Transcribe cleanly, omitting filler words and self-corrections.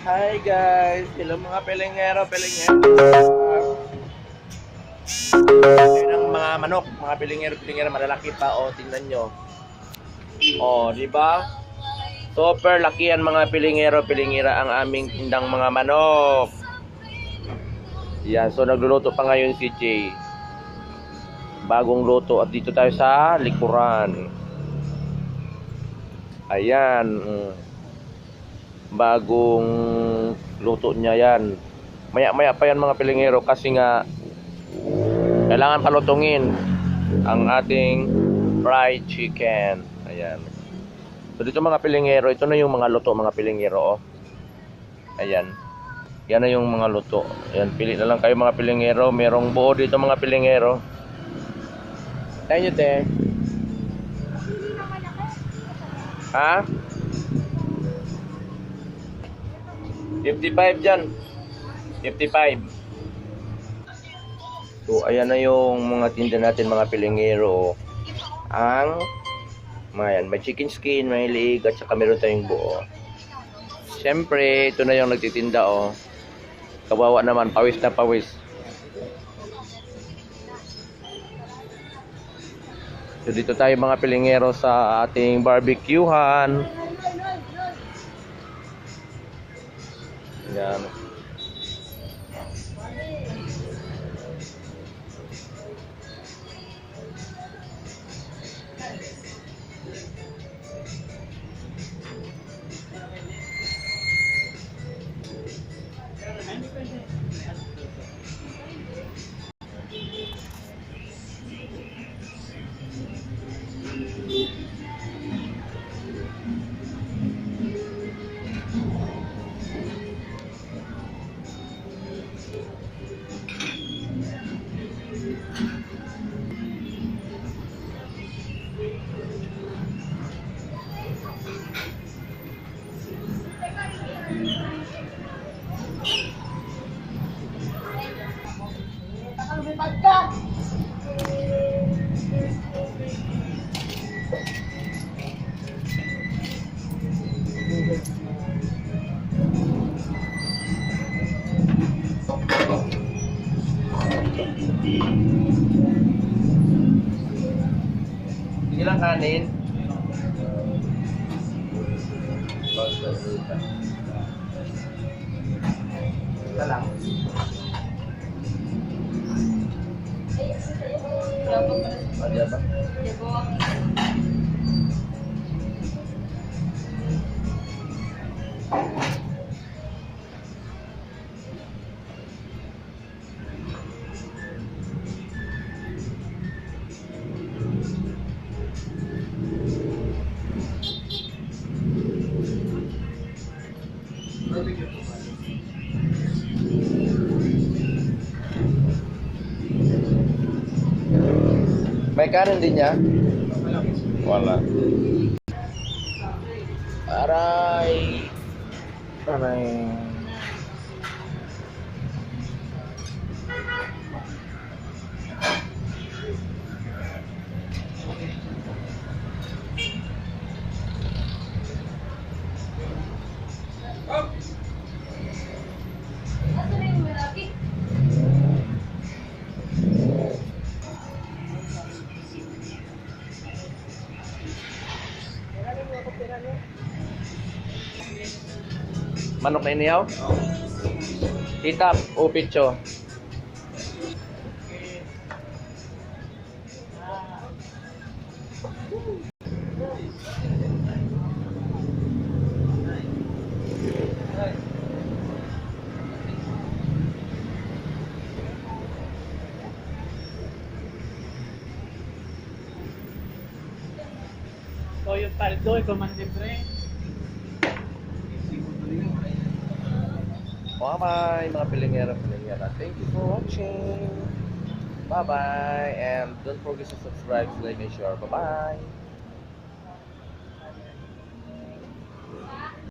Hi guys! Hello mga pelengero, pelengero. Yan ang mga manok, mga pelengero, pelengero, malalaki pa. O, tingnan nyo. O, di ba? Super laki yan mga pelengero, pelengera ang aming tindang mga manok. Yan, so nagluluto pa ngayon si Jay. Bagong luto at dito tayo sa likuran. Ayan. Bagong luto niya yan. Maya-maya pa yan mga pelengero kasi nga kailangan palutungin ang ating fried chicken. Ayan. So dito mga pelengero, ito na yung mga luto mga pelengero. Oh. Ayan. Yan na yung mga luto. Ayan, pili na lang kayo mga pelengero. Merong buo dito mga pelengero. Tayo nyo te. Ha? 55 dyan. 55. So, ayan na yung mga tinda natin mga pelengero. Ang may chicken skin, may leg, at saka meron tayong buo. Siyempre, ito na yung nagtitinda oh. Kawawa naman, pawis na pawis. So, dito tayo mga pelengero sa ating barbecuehan. Yan. Sige lang kanin. Ito lang. Ada ba? May kanin din niya? Wala. Aray. Aray. Manok na inihaw? Titap o pitso? So yung paldo, ikaw man libre. Bye-bye mga pelengero. Thank you for watching. Bye-bye. And don't forget to subscribe, like, and share. Bye-bye.